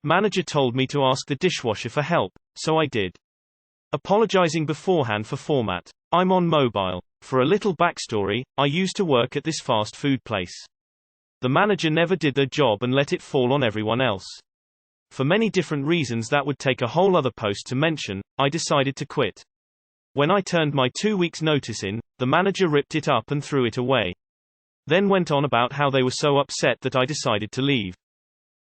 Manager told me to ask the dishwasher for help, so I did. Apologizing beforehand for format. I'm on mobile. For a little backstory, I used to work at this fast food place. The manager never did their job and let it fall on everyone else. For many different reasons that would take a whole other post to mention, I decided to quit. When I turned my 2 weeks notice in, the manager ripped it up and threw it away. Then went on about how they were so upset that I decided to leave.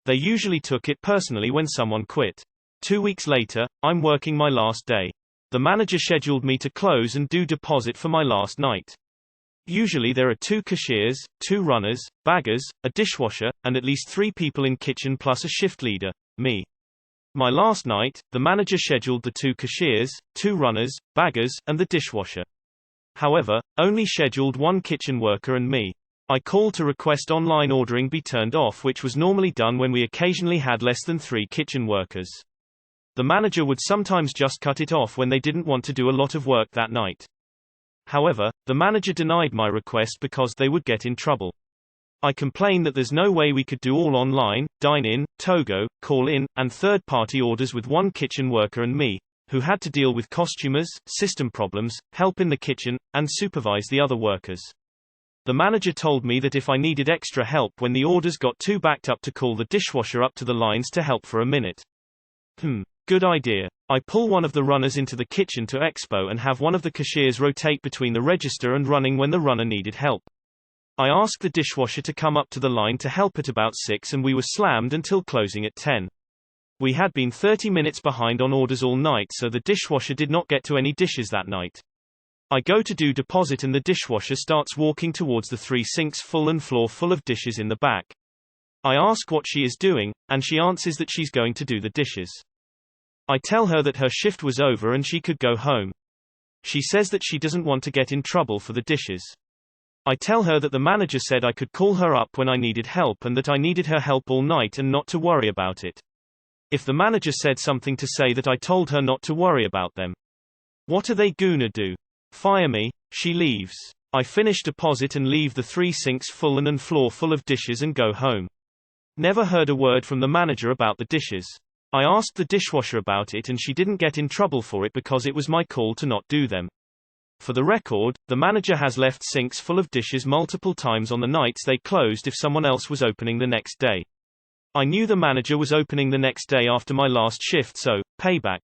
They usually took it personally when someone quit. 2 weeks later, I'm working my last day. The manager scheduled me to close and do deposit for my last night. Usually there are 2 cashiers, 2 runners, baggers, a dishwasher, and at least 3 people in kitchen plus a shift leader, me. My last night, the manager scheduled the 2 cashiers, 2 runners, baggers, and the dishwasher. However, only scheduled 1 kitchen worker and me. I called to request online ordering be turned off, which was normally done when we occasionally had less than 3 kitchen workers. The manager would sometimes just cut it off when they didn't want to do a lot of work that night. However, the manager denied my request because they would get in trouble. I complained that there's no way we could do all online, dine-in, Togo, call-in, and third-party orders with 1 kitchen worker and me, who had to deal with costumers, system problems, help in the kitchen, and supervise the other workers. The manager told me that if I needed extra help when the orders got too backed up, to call the dishwasher up to the lines to help for a minute. Good idea. I pull one of the runners into the kitchen to expo and have one of the cashiers rotate between the register and running when the runner needed help. I asked the dishwasher to come up to the line to help at about 6 and we were slammed until closing at 10. We had been 30 minutes behind on orders all night, so the dishwasher did not get to any dishes that night. I go to do deposit and the dishwasher starts walking towards the 3 sinks full and floor full of dishes in the back. I ask what she is doing, and she answers that she's going to do the dishes. I tell her that her shift was over and she could go home. She says that she doesn't want to get in trouble for the dishes. I tell her that the manager said I could call her up when I needed help and that I needed her help all night and not to worry about it. If the manager said something to say that I told her not to worry about them. What are they gonna do? Fire me? She leaves. I finish deposit and leave the 3 sinks full and floor full of dishes and go home. Never heard a word from the manager about the dishes. I asked the dishwasher about it and she didn't get in trouble for it because it was my call to not do them. For the record, the manager has left sinks full of dishes multiple times on the nights they closed if someone else was opening the next day. I knew the manager was opening the next day after my last shift, so, payback.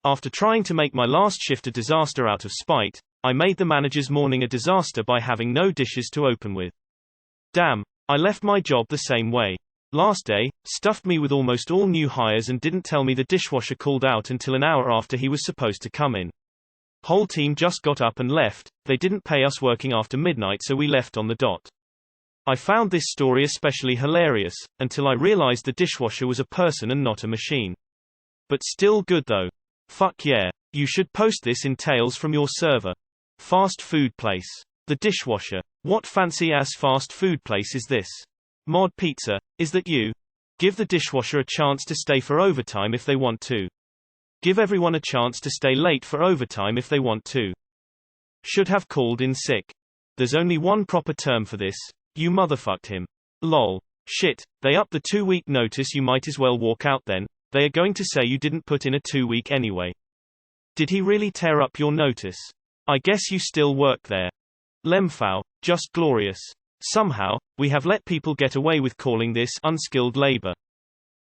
After trying to make my last shift a disaster out of spite, I made the manager's morning a disaster by having no dishes to open with. Damn, I left my job the same way. Last day, stuffed me with almost all new hires and didn't tell me the dishwasher called out until an hour after he was supposed to come in. Whole team just got up and left. They didn't pay us working after midnight, so we left on the dot. I found this story especially hilarious, until I realized the dishwasher was a person and not a machine. But still good though. Fuck yeah. You should post this in Tales from your server. Fast food place. The dishwasher. What fancy ass fast food place is this? Mod Pizza, is that you? Give the dishwasher a chance to stay for overtime if they want to. Give everyone a chance to stay late for overtime if they want to. Should have called in sick. There's only one proper term for this. You motherfucked him. Lol. Shit, they upped the 2-week notice, you might as well walk out then. They are going to say you didn't put in a 2-week anyway. Did he really tear up your notice? I guess you still work there. Lemfau, just glorious. Somehow, we have let people get away with calling this unskilled labor.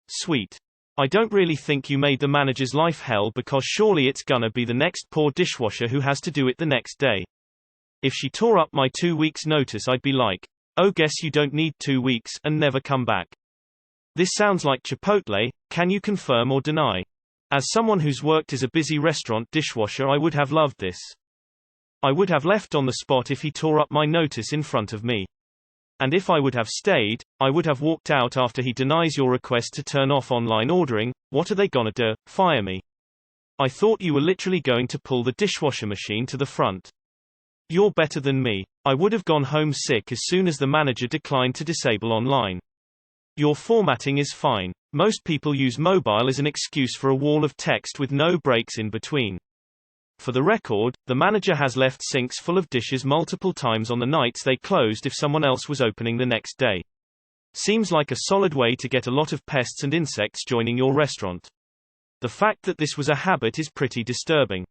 Sweet. I don't really think you made the manager's life hell, because surely it's gonna be the next poor dishwasher who has to do it the next day. If she tore up my 2 weeks notice, I'd be like, oh, guess you don't need 2 weeks, and never come back. This sounds like Chipotle. Can you confirm or deny? As someone who's worked as a busy restaurant dishwasher, I would have loved this. I would have left on the spot if he tore up my notice in front of me. And if I would have stayed, I would have walked out after he denies your request to turn off online ordering. What are they gonna do? Fire me? I thought you were literally going to pull the dishwasher machine to the front. You're better than me. I would have gone home sick as soon as the manager declined to disable online. Your formatting is fine. Most people use mobile as an excuse for a wall of text with no breaks in between. For the record, the manager has left sinks full of dishes multiple times on the nights they closed if someone else was opening the next day. Seems like a solid way to get a lot of pests and insects joining your restaurant. The fact that this was a habit is pretty disturbing.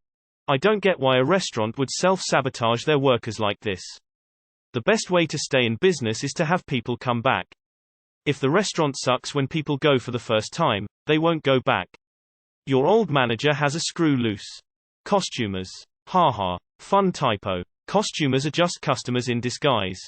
I don't get why a restaurant would self-sabotage their workers like this. The best way to stay in business is to have people come back. If the restaurant sucks when people go for the first time, they won't go back. Your old manager has a screw loose. Costumers. Haha. Fun typo. Costumers are just customers in disguise.